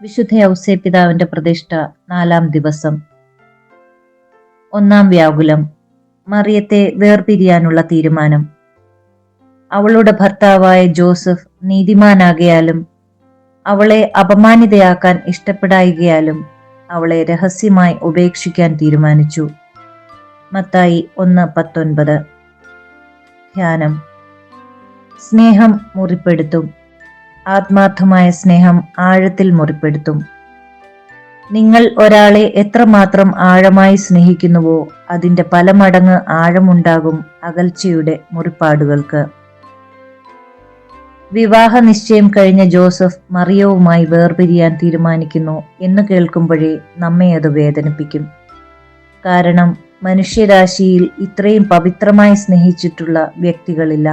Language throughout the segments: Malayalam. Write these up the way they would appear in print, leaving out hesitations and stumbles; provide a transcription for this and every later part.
വിശുദ്ധ ഔസേപ്പിതാവിന്റെ പ്രതിഷ്ഠ 4-ാം ദിവസം. 1-ാം വ്യാകുലം. മറിയത്തെ വേർപിരിയാനുള്ള തീരുമാനം. അവളുടെ ഭർത്താവായ ജോസഫ് നീതിമാനാകയാലും അവളെ അപമാനിതയാക്കാൻ ഇഷ്ടപ്പെടായികയാലും അവളെ രഹസ്യമായി ഉപേക്ഷിക്കാൻ തീരുമാനിച്ചു. മത്തായി 1:19. ധ്യാനം. സ്നേഹം മുറിപ്പെടുത്തും. ആത്മാർത്ഥമായ സ്നേഹം ആഴത്തിൽ മുറിപ്പെടുത്തും. നിങ്ങൾ ഒരാളെ എത്രമാത്രം ആഴമായി സ്നേഹിക്കുന്നുവോ അതിന്റെ പല മടങ്ങ് ആഴമുണ്ടാകും അകൽച്ചയുടെ മുറിപ്പാടുകൾക്ക്. വിവാഹ നിശ്ചയം കഴിഞ്ഞ ജോസഫ് മറിയവുമായി വേർപിരിയാൻ തീരുമാനിക്കുന്നു എന്ന് കേൾക്കുമ്പോഴേ നമ്മെ അത് വേദനിപ്പിക്കും. കാരണം മനുഷ്യരാശിയിൽ ഇത്രയും പവിത്രമായി സ്നേഹിച്ചിട്ടുള്ള വ്യക്തികളില്ല.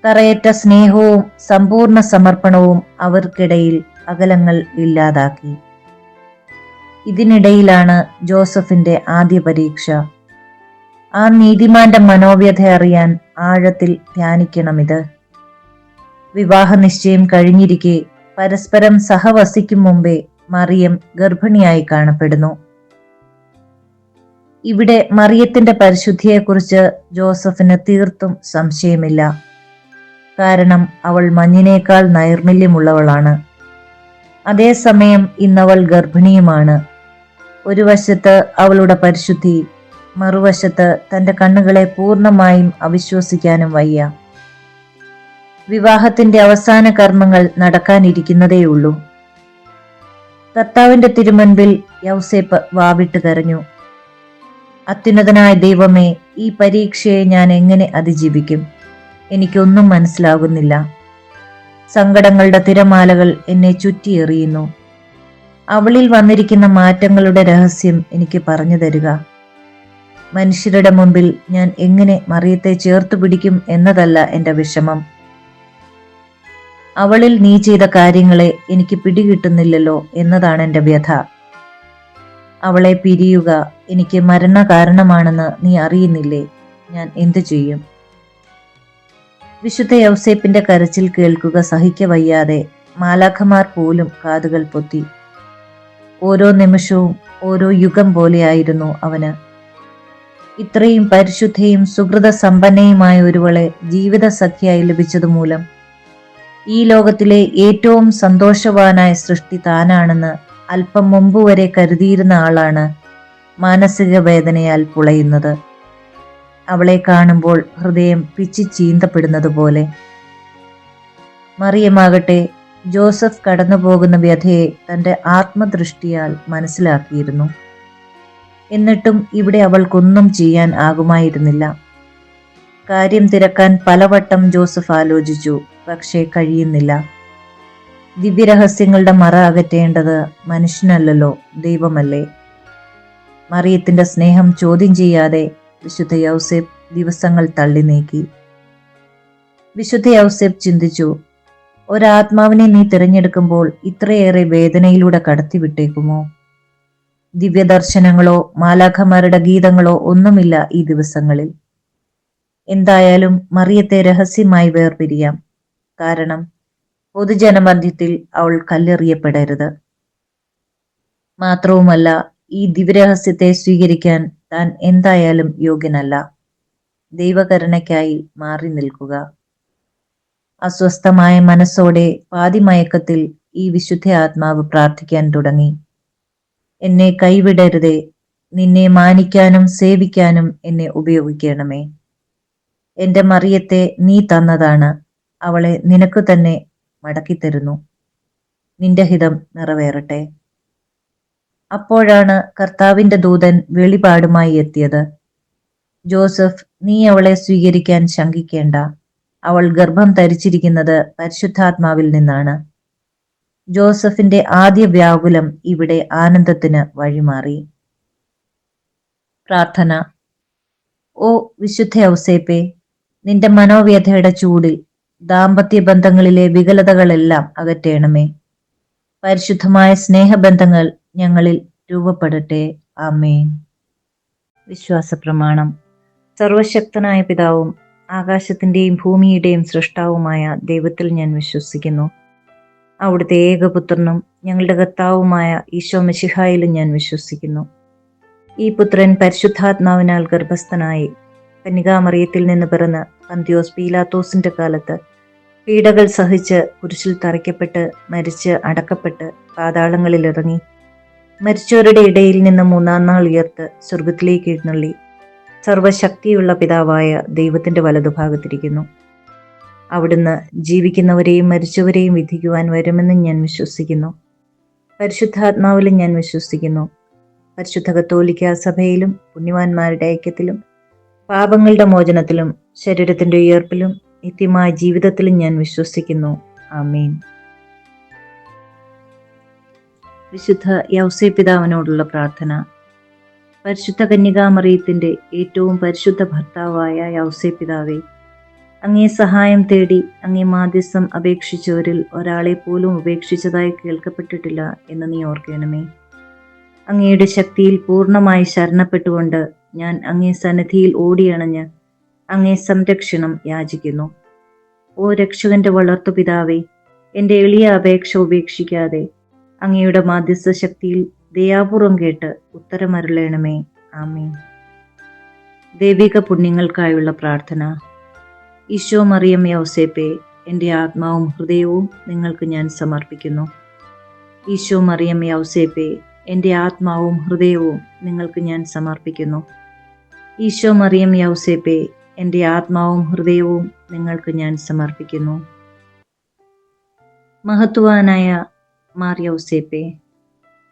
തറയറ്റ സ്നേഹവും സമ്പൂർണ്ണ സമർപ്പണവും അവർക്കിടയിൽ അകലങ്ങൾ ഇല്ലാതാക്കി. ഇതിനിടയിലാണ് ജോസഫിന്റെ ആദ്യ പരീക്ഷ. ആ നീതിമാന്റെ മനോവ്യഥ അറിയാൻ ആഴത്തിൽ ധ്യാനിക്കണമിത്. വിവാഹ നിശ്ചയം കഴിഞ്ഞിരിക്കെ പരസ്പരം സഹവസിക്കും മുമ്പേ മറിയം ഗർഭിണിയായി കാണപ്പെടുന്നു. ഇവിടെ മറിയത്തിന്റെ പരിശുദ്ധിയെക്കുറിച്ച് ജോസഫിന് തീർത്തും സംശയമില്ല. കാരണം അവൾ മഞ്ഞിനേക്കാൾ നൈർമല്യമുള്ളവളാണ്. അതേസമയം ഇന്നവൾ ഗർഭിണിയുമാണ്. ഒരു വശത്ത് അവളുടെ പരിശുദ്ധി, മറുവശത്ത് തന്റെ കണ്ണുകളെ പൂർണ്ണമായും അവിശ്വസിക്കാനും വയ്യ. വിവാഹത്തിന്റെ അവസാന കർമ്മങ്ങൾ നടക്കാനിരിക്കുന്നതേയുള്ളൂ. കർത്താവിന്റെ തിരുമുൻപിൽ യൗസേപ്പ് വാവിട്ട് കരഞ്ഞു. അത്യുന്നതനായ ദൈവമേ, ഈ പരീക്ഷയെ ഞാൻ എങ്ങനെ അതിജീവിക്കും? എനിക്കൊന്നും മനസ്സിലാകുന്നില്ല. സങ്കടങ്ങളുടെ തിരമാലകൾ എന്നെ ചുറ്റിയെറിയുന്നു. അവളിൽ വന്നിരിക്കുന്ന മാറ്റങ്ങളുടെ രഹസ്യം എനിക്ക് പറഞ്ഞു തരിക. മനുഷ്യരുടെ മുമ്പിൽ ഞാൻ എങ്ങനെ മറിയത്തെ ചേർത്തു പിടിക്കും എന്നതല്ല എന്റെ വിഷമം. അവളിൽ നീ ചെയ്ത കാര്യങ്ങളെ എനിക്ക് പിടികിട്ടുന്നില്ലല്ലോ എന്നതാണ് എന്റെ വ്യഥ. അവളെ പിരിയുക എനിക്ക് മരണ കാരണമാണെന്ന് നീ അറിയുന്നില്ലേ? ഞാൻ എന്തു ചെയ്യും? വിശുദ്ധ യൗസേപ്പിന്റെ കരച്ചിൽ കേൾക്കുക സഹിക്കവയ്യാതെ മാലാഖമാർ പോലും കാതുകൾ പൊത്തി. ഓരോ നിമിഷവും ഓരോ യുഗം പോലെയായിരുന്നു അവന്. ഇത്രയും പരിശുദ്ധയും സുഹൃത സമ്പന്നയുമായ ഒരുവളെ ജീവിത സഖിയായി ലഭിച്ചതുമൂലം ഈ ലോകത്തിലെ ഏറ്റവും സന്തോഷവാനായ സൃഷ്ടി താനാണെന്ന് അല്പം മുമ്പ് വരെ കരുതിയിരുന്ന ആളാണ് മാനസിക വേദനയാൽ പുളയുന്നത്. അവളെ കാണുമ്പോൾ ഹൃദയം പിച്ചി ചീന്തപ്പെടുന്നത് പോലെ. മറിയമാകട്ടെ ജോസഫ് കടന്നുപോകുന്ന വ്യഥയെ തന്റെ ആത്മദൃഷ്ടിയാൽ മനസ്സിലാക്കിയിരുന്നു. എന്നിട്ടും ഇവിടെ അവൾക്കൊന്നും ചെയ്യാൻ ആകുമായിരുന്നില്ല. കാര്യം തിരക്കാൻ പലവട്ടം ജോസഫ് ആലോചിച്ചു, പക്ഷേ കഴിയുന്നില്ല. ദിവ്യരഹസ്യങ്ങളുടെ മറ അകറ്റേണ്ടത് മനുഷ്യനല്ലല്ലോ, ദൈവമല്ലേ? മറിയത്തിന്റെ സ്നേഹം ചോദ്യം ചെയ്യാതെ വിശുദ്ധ യൗസേപ്പ് ദിവസങ്ങൾ തള്ളി നീക്കി. വിശുദ്ധ യൗസേപ്പ് ചിന്തിച്ചു, ഒരാത്മാവിനെ നീ തിരഞ്ഞെടുക്കുമ്പോൾ ഇത്രയേറെ വേദനയിലൂടെ കടത്തിവിട്ടേക്കുമോ? ദിവ്യദർശനങ്ങളോ മാലാഖമാരുടെ ഗീതങ്ങളോ ഒന്നുമില്ല ഈ ദിവസങ്ങളിൽ. എന്തായാലും മറിയത്തെ രഹസ്യമായി വേർപിരിയാം. കാരണം പൊതുജനമധ്യത്തിൽ അവൾ കല്ലെറിയപ്പെടരുത്. മാത്രവുമല്ല, ഈ ദിവ്യരഹസ്യത്തെ സ്വീകരിക്കാൻ താൻ എന്തായാലും യോഗ്യനല്ല. ദൈവകരുണയ്ക്കായി മാറി നിൽക്കുക. അസ്വസ്ഥമായ മനസ്സോടെ പാതിമയക്കത്തിൽ ഈ വിശുദ്ധ ആത്മാവ് പ്രാർത്ഥിക്കാൻ തുടങ്ങി. എന്നെ കൈവിടരുതേ, നിന്നെ മാനിക്കാനും സേവിക്കാനും എന്നെ ഉപയോഗിക്കണമേ. എന്റെ മറിയത്തെ നീ തന്നതാണ്, അവളെ നിനക്ക് തന്നെ മടക്കിത്തരുന്നു. നിന്റെ ഹിതം നിറവേറട്ടെ. അപ്പോഴാണ് കർത്താവിന്റെ ദൂതൻ വെളിപാടുമായി എത്തിയത്. ജോസഫ്, നീ അവളെ സ്വീകരിക്കാൻ ശങ്കിക്കേണ്ട. അവൾ ഗർഭം ധരിച്ചിരിക്കുന്നത് പരിശുദ്ധാത്മാവിൽ നിന്നാണ്. ജോസഫിന്റെ ആദ്യ വ്യാകുലം ഇവിടെ ആനന്ദത്തിന് വഴിമാറി. പ്രാർത്ഥന. ഓ വിശുദ്ധ ഔസേപ്പേ, നിന്റെ മനോവ്യഥയുടെ ചൂടിൽ ദാമ്പത്യ ബന്ധങ്ങളിലെ വികലതകളെല്ലാം അകറ്റേണമേ. പരിശുദ്ധമായ സ്നേഹബന്ധങ്ങൾ ഞങ്ങളിൽ രൂപപ്പെടട്ടെ. ആമേൻ. വിശ്വാസ പ്രമാണം. സർവശക്തനായ പിതാവും ആകാശത്തിന്റെയും ഭൂമിയുടെയും സൃഷ്ടാവുമായ ദൈവത്തിൽ ഞാൻ വിശ്വസിക്കുന്നു. അവിടുത്തെ ഏകപുത്രനും ഞങ്ങളുടെ കർത്താവുമായ ഈശോ മിശിഹായിലും ഞാൻ വിശ്വസിക്കുന്നു. ഈ പുത്രൻ പരിശുദ്ധാത്മാവിനാൽ ഗർഭസ്ഥനായി കന്യകാമറിയത്തിൽ നിന്ന് പിറന്ന് പന്തിയോസ് പീലാത്തോസിന്റെ കാലത്ത് പീഡകൾ സഹിച്ച് കുരിശിൽ തറയ്ക്കപ്പെട്ട് മരിച്ച് അടക്കപ്പെട്ട് പാതാളങ്ങളിൽ ഇറങ്ങി മരിച്ചവരുടെ ഇടയിൽ നിന്ന് മൂന്നാം നാൾ ഉയർത്ത് സ്വർഗത്തിലേക്ക് എഴുന്നള്ളി സർവശക്തിയുള്ള പിതാവായ ദൈവത്തിന്റെ വലതുഭാഗത്തിരിക്കുന്നു. അവിടുന്ന് ജീവിക്കുന്നവരെയും മരിച്ചവരെയും വിധിക്കുവാൻ വരുമെന്ന് ഞാൻ വിശ്വസിക്കുന്നു. പരിശുദ്ധാത്മാവിലും ഞാൻ വിശ്വസിക്കുന്നു. പരിശുദ്ധ കത്തോലിക്ക സഭയിലും പുണ്യവാന്മാരുടെ ഐക്യത്തിലും പാപങ്ങളുടെ മോചനത്തിലും ശരീരത്തിന്റെ ഉയർപ്പിലും നിത്യമായ ജീവിതത്തിലും ഞാൻ വിശ്വസിക്കുന്നു. ആമേൻ. വിശുദ്ധ യൗസേപ്പിതാവിനോടുള്ള പ്രാർത്ഥന. പരിശുദ്ധ കന്യകാമറിയത്തിന്റെ ഏറ്റവും പരിശുദ്ധ ഭർത്താവായ യൗസേപ്പിതാവേ, അങ്ങേ സഹായം തേടി അങ്ങേ മാധ്യസ്ഥം അപേക്ഷിച്ചവരിൽ ഒരാളെ പോലും ഉപേക്ഷിച്ചതായി കേൾക്കപ്പെട്ടിട്ടില്ല എന്ന് നീ ഓർക്കണമേ. അങ്ങയുടെ ശക്തിയിൽ പൂർണ്ണമായി ശരണപ്പെട്ടുകൊണ്ട് ഞാൻ അങ്ങേ സന്നിധിയിൽ ഓടിയണഞ്ഞ് അങ്ങേ സംരക്ഷണം യാചിക്കുന്നു. ഓ രക്ഷകന്റെ വളർത്തുപിതാവേ, എൻ്റെ എളിയ അപേക്ഷ ഉപേക്ഷിക്കാതെ അങ്ങയുടെ മാധ്യസ്ഥ ശക്തിയിൽ ദയാപൂർവം കേട്ട് ഉത്തരമരുളേണമേ. ആമേൻ. ദൈവിക പുണ്യങ്ങൾക്കായുള്ള പ്രാർത്ഥന. ഈശോ മറിയം യൗസേപ്പേ, എൻ്റെ ആത്മാവും ഹൃദയവും നിങ്ങൾക്ക് ഞാൻ സമർപ്പിക്കുന്നു. ഈശോ മറിയം യൗസേപ്പേ, എൻ്റെ ആത്മാവും ഹൃദയവും നിങ്ങൾക്ക് ഞാൻ സമർപ്പിക്കുന്നു. ഈശോ മറിയം യൗസേപ്പേ, എൻ്റെ ആത്മാവും ഹൃദയവും നിങ്ങൾക്ക് ഞാൻ സമർപ്പിക്കുന്നു. മഹത്വാനായ മാർ യൗസേപ്പേ,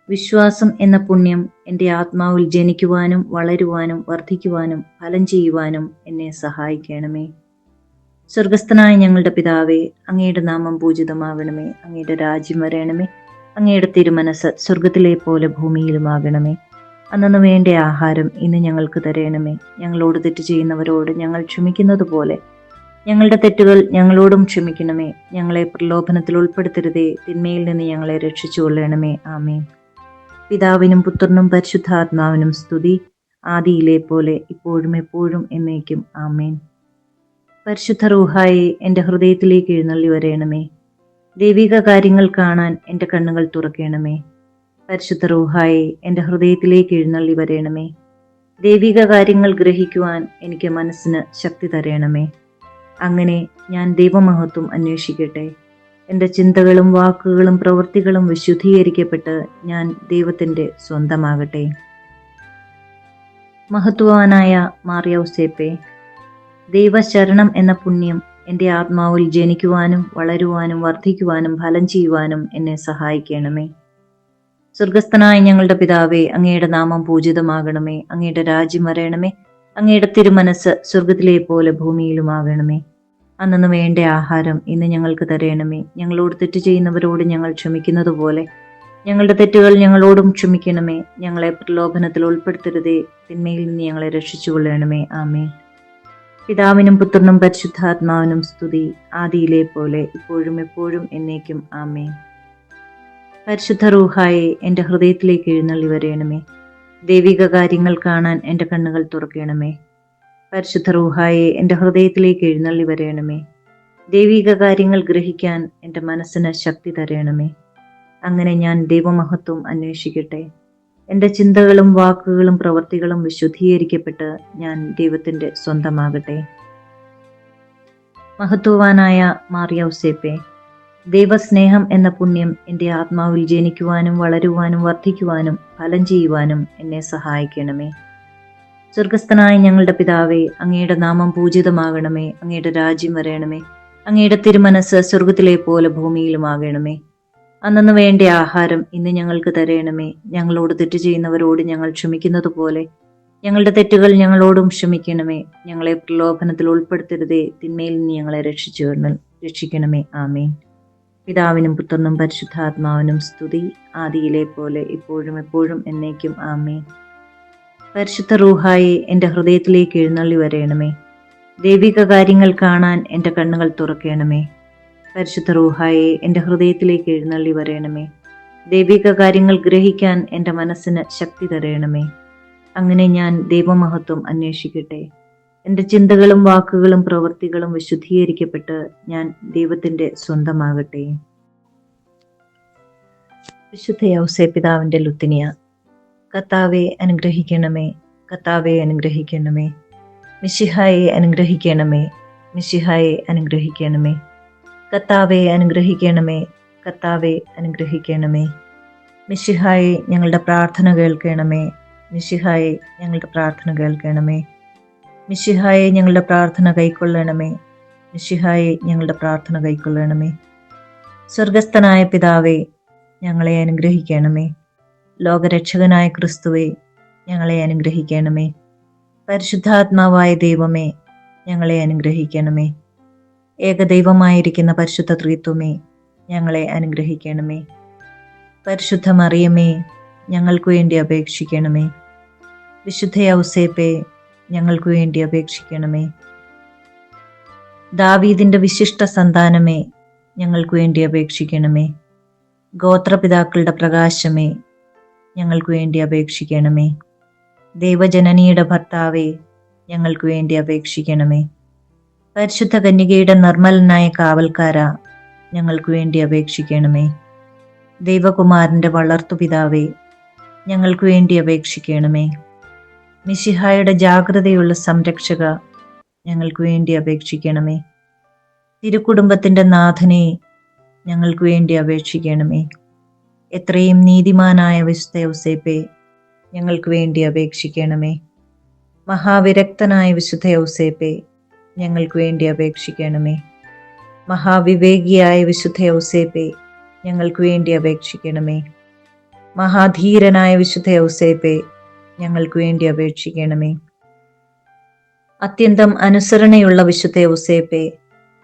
വിശ്വാസം എന്ന പുണ്യം എൻ്റെ ആത്മാവിൽ ജനിക്കുവാനും വളരുവാനും വർദ്ധിക്കുവാനും ഫലം ചെയ്യുവാനും എന്നെ സഹായിക്കണമേ. സ്വർഗസ്ഥനായ ഞങ്ങളുടെ പിതാവേ, അങ്ങയുടെ നാമം പൂജിതമാകണമേ. അങ്ങയുടെ രാജ്യം വരണമേ. അങ്ങയുടെ തിരുമനസ് സ്വർഗത്തിലെ പോലെ ഭൂമിയിലുമാകണമേ. അന്നു വേണ്ട ആഹാരം ഇന്ന് ഞങ്ങൾക്ക് തരയണമേ. ഞങ്ങളോട് തെറ്റ് ചെയ്യുന്നവരോട് ഞങ്ങൾ ക്ഷമിക്കുന്നത് പോലെ ഞങ്ങളുടെ തെറ്റുകൾ ഞങ്ങളോടും ക്ഷമിക്കണമേ. ഞങ്ങളെ പ്രലോഭനത്തിൽ ഉൾപ്പെടുത്തരുതേ, തിന്മയിൽ നിന്ന് ഞങ്ങളെ രക്ഷിച്ചുകൊള്ളണമേ. ആമേൻ. പിതാവിനും പുത്രനും പരിശുദ്ധാത്മാവിനും സ്തുതി, ആദിയിലെ പോലെ ഇപ്പോഴും എപ്പോഴും എന്നേക്കും. ആമേൻ. പരിശുദ്ധ റൂഹായെ എൻ്റെ ഹൃദയത്തിലേക്ക് എഴുന്നള്ളി വരയണമേ. ദൈവിക കാര്യങ്ങൾ കാണാൻ എൻ്റെ കണ്ണുകൾ തുറക്കണമേ. പരിശുദ്ധ റൂഹായെ എൻ്റെ ഹൃദയത്തിലേക്ക് എഴുന്നള്ളി വരയണമേ. ദൈവിക കാര്യങ്ങൾ ഗ്രഹിക്കുവാൻ എനിക്ക് മനസ്സിന് ശക്തി തരയണമേ. അങ്ങനെ ഞാൻ ദൈവമഹത്വം അന്വേഷിക്കട്ടെ. എൻ്റെ ചിന്തകളും വാക്കുകളും പ്രവൃത്തികളും വിശുദ്ധീകരിക്കപ്പെട്ട് ഞാൻ ദൈവത്തിൻ്റെ സ്വന്തമാകട്ടെ. മഹത്വാനായ മാർ യൗസേപ്പേ, ദൈവശരണം എന്ന പുണ്യം എൻ്റെ ആത്മാവിൽ ജനിക്കുവാനും വളരുവാനും വർദ്ധിക്കുവാനും ഫലം ചെയ്യുവാനും എന്നെ സഹായിക്കണമേ. സ്വർഗസ്ഥനായ ഞങ്ങളുടെ പിതാവേ, അങ്ങയുടെ നാമം പൂജിതമാകണമേ. അങ്ങയുടെ രാജ്യം വരയണമേ. അങ്ങയുടെ തിരുമനസ് സ്വർഗത്തിലെ പോലെ ഭൂമിയിലുമാകണമേ. അന്നു വേണ്ട ആഹാരം ഇന്ന് ഞങ്ങൾക്ക് തരയണമേ. ഞങ്ങളോട് തെറ്റ് ചെയ്യുന്നവരോട് ഞങ്ങൾ ക്ഷമിക്കുന്നത് പോലെ ഞങ്ങളുടെ തെറ്റുകൾ ഞങ്ങളോടും ക്ഷമിക്കണമേ. ഞങ്ങളെ പ്രലോഭനത്തിൽ ഉൾപ്പെടുത്തരുതേ, തിന്മയിൽ നിന്ന് ഞങ്ങളെ രക്ഷിച്ചുകൊള്ളണമേ. ആമേൻ. പിതാവിനും പുത്രനും പരിശുദ്ധാത്മാവിനും സ്തുതി, ആദിയിലെ പോലെ ഇപ്പോഴും എപ്പോഴും എന്നേക്കും. ആമേൻ. പരിശുദ്ധ റൂഹായെ എൻ്റെ ഹൃദയത്തിലേക്ക് എഴുന്നള്ളി വരയണമേ. ദൈവിക കാര്യങ്ങൾ കാണാൻ എൻ്റെ കണ്ണുകൾ തുറക്കണമേ. പരിശുദ്ധ റൂഹായെ എൻ്റെ ഹൃദയത്തിലേക്ക് എഴുന്നള്ളി വരയണമേ. ദൈവിക കാര്യങ്ങൾ ഗ്രഹിക്കാൻ എൻ്റെ മനസ്സിന് ശക്തി തരയണമേ. അങ്ങനെ ഞാൻ ദൈവമഹത്വം അന്വേഷിക്കട്ടെ. എൻ്റെ ചിന്തകളും വാക്കുകളും പ്രവൃത്തികളും വിശുദ്ധീകരിക്കപ്പെട്ട് ഞാൻ ദൈവത്തിൻ്റെ സ്വന്തമാകട്ടെ. മഹത്വവാനായ മാർ യൗസേപ്പേ, ദൈവസ്നേഹം എന്ന പുണ്യം എൻ്റെ ആത്മാവിൽ ജനിക്കുവാനും വളരുവാനും വർദ്ധിക്കുവാനും ഫലം ചെയ്യുവാനും എന്നെ സഹായിക്കണമേ. സ്വർഗസ്ഥനായ ഞങ്ങളുടെ പിതാവേ, അങ്ങയുടെ നാമം പൂജിതമാകണമേ. അങ്ങയുടെ രാജ്യം വരയണമേ. അങ്ങയുടെ തിരുമനസ് സ്വർഗത്തിലെ പോലെ ഭൂമിയിലുമാകണമേ. അന്നു വേണ്ട ആഹാരം ഇന്ന് ഞങ്ങൾക്ക് തരയണമേ. ഞങ്ങളോട് തെറ്റ് ചെയ്യുന്നവരോട് ഞങ്ങൾ ക്ഷമിക്കുന്നത് പോലെ ഞങ്ങളുടെ തെറ്റുകൾ ഞങ്ങളോടും ക്ഷമിക്കണമേ. ഞങ്ങളെ പ്രലോഭനത്തിൽ ഉൾപ്പെടുത്തരുതേ, തിന്മയിൽ നിന്ന് ഞങ്ങളെ രക്ഷിക്കണമേ. ആമേൻ. പിതാവിനും പുത്രനും പരിശുദ്ധാത്മാവിനും സ്തുതി, ആദിയിലെ പോലെ ഇപ്പോഴും എപ്പോഴും എന്നേക്കും. ആമേൻ. പരിശുദ്ധ റൂഹായെ എൻ്റെ ഹൃദയത്തിലേക്ക് എഴുന്നള്ളി വരയണമേ. ദൈവിക കാര്യങ്ങൾ കാണാൻ എൻ്റെ കണ്ണുകൾ തുറക്കണമേ. പരിശുദ്ധ റൂഹായെ എൻ്റെ ഹൃദയത്തിലേക്ക് എഴുന്നള്ളി വരയണമേ. ദൈവിക കാര്യങ്ങൾ ഗ്രഹിക്കാൻ എൻ്റെ മനസ്സിന് ശക്തി തരയണമേ. അങ്ങനെ ഞാൻ ദൈവമഹത്വം അന്വേഷിക്കട്ടെ. എൻ്റെ ചിന്തകളും വാക്കുകളും പ്രവൃത്തികളും വിശുദ്ധീകരിക്കപ്പെട്ട് ഞാൻ ദൈവത്തിൻ്റെ സ്വന്തമാകട്ടെ. വിശുദ്ധ യൗസേപ്പിതാവിന്റെ ലുത്തിനിയ. കർത്താവെ അനുഗ്രഹിക്കണമേ, കർത്താവെ അനുഗ്രഹിക്കണമേ. മിശിഹായെ അനുഗ്രഹിക്കണമേ, മിശിഹായെ അനുഗ്രഹിക്കണമേ. കർത്താവെ അനുഗ്രഹിക്കണമേ, കർത്താവെ അനുഗ്രഹിക്കണമേ. മിശിഹായെ ഞങ്ങളുടെ പ്രാർത്ഥന കേൾക്കണമേ, മിശിഹായെ ഞങ്ങളുടെ പ്രാർത്ഥന കേൾക്കണമേ. മിശിഹായെ ഞങ്ങളുടെ പ്രാർത്ഥന കൈക്കൊള്ളണമേ, മിശിഹായെ ഞങ്ങളുടെ പ്രാർത്ഥന കൈക്കൊള്ളണമേ. സ്വർഗസ്ഥനായ പിതാവേ, ഞങ്ങളെ അനുഗ്രഹിക്കണമേ. ലോകരക്ഷകനായ ക്രിസ്തുവേ, ഞങ്ങളെ അനുഗ്രഹിക്കണമേ. പരിശുദ്ധാത്മാവായ ദൈവമേ, ഞങ്ങളെ അനുഗ്രഹിക്കണമേ. ഏകദൈവമായിരിക്കുന്ന പരിശുദ്ധ ത്രിത്വമേ, ഞങ്ങളെ അനുഗ്രഹിക്കണമേ. പരിശുദ്ധ മറിയമേ, ഞങ്ങൾക്ക് വേണ്ടി അപേക്ഷിക്കണമേ. വിശുദ്ധ യൗസേപ്പേ, ഞങ്ങൾക്ക് വേണ്ടി അപേക്ഷിക്കണമേ. ദാവീദിന്റെ വിശിഷ്ട സന്താനമേ, ഞങ്ങൾക്ക് വേണ്ടി അപേക്ഷിക്കണമേ. ഗോത്രപിതാക്കളുടെ പ്രകാശമേ, ഞങ്ങൾക്ക് വേണ്ടി അപേക്ഷിക്കണമേ. ദൈവജനനിയുടെ ഭർത്താവേ, ഞങ്ങൾക്ക് വേണ്ടി അപേക്ഷിക്കണമേ. പരിശുദ്ധ കന്യകയുടെ നിർമ്മലനായ കാവൽക്കാര, ഞങ്ങൾക്ക് വേണ്ടി അപേക്ഷിക്കണമേ. ദൈവകുമാരന്റെ വളർത്തുപിതാവേ, ഞങ്ങൾക്ക് വേണ്ടി അപേക്ഷിക്കണമേ. മിശിഹായുടെ ജാഗ്രതയുള്ള സംരക്ഷക, ഞങ്ങൾക്ക് വേണ്ടി അപേക്ഷിക്കണമേ. തിരുക്കുടുംബത്തിന്റെ നാഥനെ, ഞങ്ങൾക്ക് വേണ്ടി അപേക്ഷിക്കണമേ. എത്രയും നീതിമാനായ വിശുദ്ധ യൗസേപ്പേ, ഞങ്ങൾക്ക് വേണ്ടി അപേക്ഷിക്കണമേ. മഹാവിരക്തനായ വിശുദ്ധ യൗസേപ്പേ, ഞങ്ങൾക്ക് വേണ്ടി അപേക്ഷിക്കണമേ. മഹാവിവേകിയായ വിശുദ്ധ യൗസേപ്പേ, ഞങ്ങൾക്ക് വേണ്ടി അപേക്ഷിക്കണമേ. മഹാധീരനായ വിശുദ്ധ യൗസേപ്പേ, ഞങ്ങൾക്ക് വേണ്ടി അപേക്ഷിക്കണമേ. അത്യന്തം അനുസരണയുള്ള വിശുദ്ധ യൗസേപ്പേ,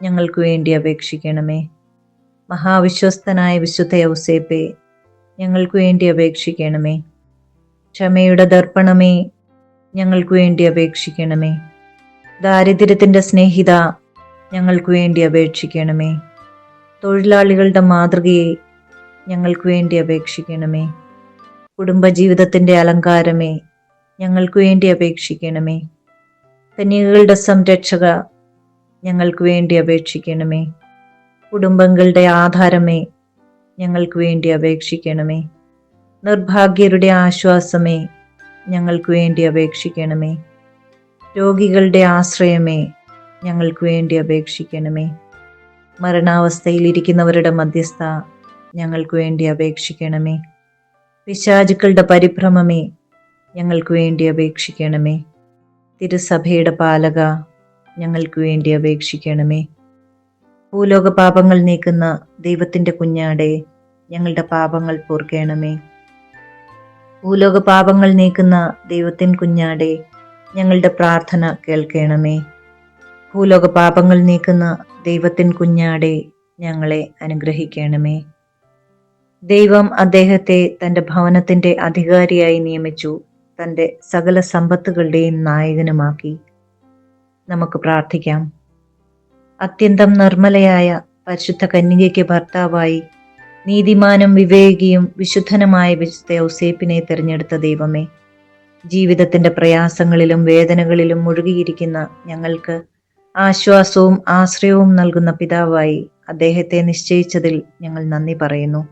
ഞങ്ങൾക്ക് വേണ്ടി അപേക്ഷിക്കണമേ. മഹാവിശ്വസ്തനായ വിശുദ്ധ യൗസേപ്പേ, ഞങ്ങൾക്ക് വേണ്ടി അപേക്ഷിക്കണമേ. ക്ഷമയുടെ ദർപ്പണമേ, ഞങ്ങൾക്ക് വേണ്ടി അപേക്ഷിക്കണമേ. ദാരിദ്ര്യത്തിന്റെ സ്നേഹിത, ഞങ്ങൾക്ക് വേണ്ടി അപേക്ഷിക്കണമേ. തൊഴിലാളികളുടെ മാതൃകയെ, ഞങ്ങൾക്ക് വേണ്ടി അപേക്ഷിക്കണമേ. കുടുംബജീവിതത്തിന്റെ അലങ്കാരമേ, ഞങ്ങൾക്ക് വേണ്ടി അപേക്ഷിക്കണമേ. കന്യകകളുടെ സംരക്ഷക, ഞങ്ങൾക്ക് വേണ്ടി അപേക്ഷിക്കണമേ. കുടുംബങ്ങളുടെ ആധാരമേ, ഞങ്ങൾക്ക് വേണ്ടി അപേക്ഷിക്കണമേ. നിർഭാഗ്യരുടെ ആശ്വാസമേ, ഞങ്ങൾക്ക് വേണ്ടി അപേക്ഷിക്കണമേ. രോഗികളുടെ ആശ്രയമേ, ഞങ്ങൾക്ക് വേണ്ടി അപേക്ഷിക്കണമേ. മരണാവസ്ഥയിലിരിക്കുന്നവരുടെ മധ്യസ്ഥ, ഞങ്ങൾക്ക് വേണ്ടി അപേക്ഷിക്കണമേ. പിശാചുക്കളുടെ പരിഭ്രമമേ, ഞങ്ങൾക്ക് വേണ്ടി അപേക്ഷിക്കണമേ. തിരുസഭയുടെ പാലക, ഞങ്ങൾക്ക് വേണ്ടി അപേക്ഷിക്കണമേ. ഭൂലോക പാപങ്ങൾ നീക്കുന്ന ദൈവത്തിന്റെ കുഞ്ഞാടെ, ഞങ്ങളുടെ പാപങ്ങൾ പൊറുക്കണമേ. ഭൂലോക പാപങ്ങൾ നീക്കുന്ന ദൈവത്തിൻ കുഞ്ഞാടെ, ഞങ്ങളുടെ പ്രാർത്ഥന കേൾക്കണമേ. ഭൂലോക പാപങ്ങൾ നീക്കുന്ന ദൈവത്തിൻ കുഞ്ഞാടെ, ഞങ്ങളെ അനുഗ്രഹിക്കണമേ. ദൈവം അദ്ദേഹത്തെ തന്റെ ഭവനത്തിന്റെ അധികാരിയായി നിയമിച്ചു, തന്റെ സകല സമ്പത്തുകളുടെയും നായകനുമാക്കി. നമുക്ക് പ്രാർത്ഥിക്കാം. അത്യന്തം നിർമ്മലയായ പരിശുദ്ധ കന്യകയ്ക്ക് ഭർത്താവായി നീതിമാനും വിവേകിയും വിശുദ്ധനുമായ വിശുദ്ധ യൗസേപ്പിനെ തിരഞ്ഞെടുത്ത ദൈവമേ, ജീവിതത്തിന്റെ പ്രയാസങ്ങളിലും വേദനകളിലും മുഴുകിയിരിക്കുന്ന ഞങ്ങൾക്ക് ആശ്വാസവും ആശ്രയവും നൽകുന്ന പിതാവായി അദ്ദേഹത്തെ നിശ്ചയിച്ചതിൽ ഞങ്ങൾ നന്ദി പറയുന്നു.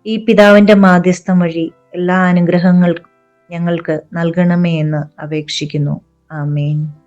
ഈ പിതാവിന്റെ മാധ്യസ്ഥം വഴി എല്ലാ അനുഗ്രഹങ്ങൾക്കും ഞങ്ങൾക്ക് നൽകണമേ എന്ന് അപേക്ഷിക്കുന്നു. ആമേൻ.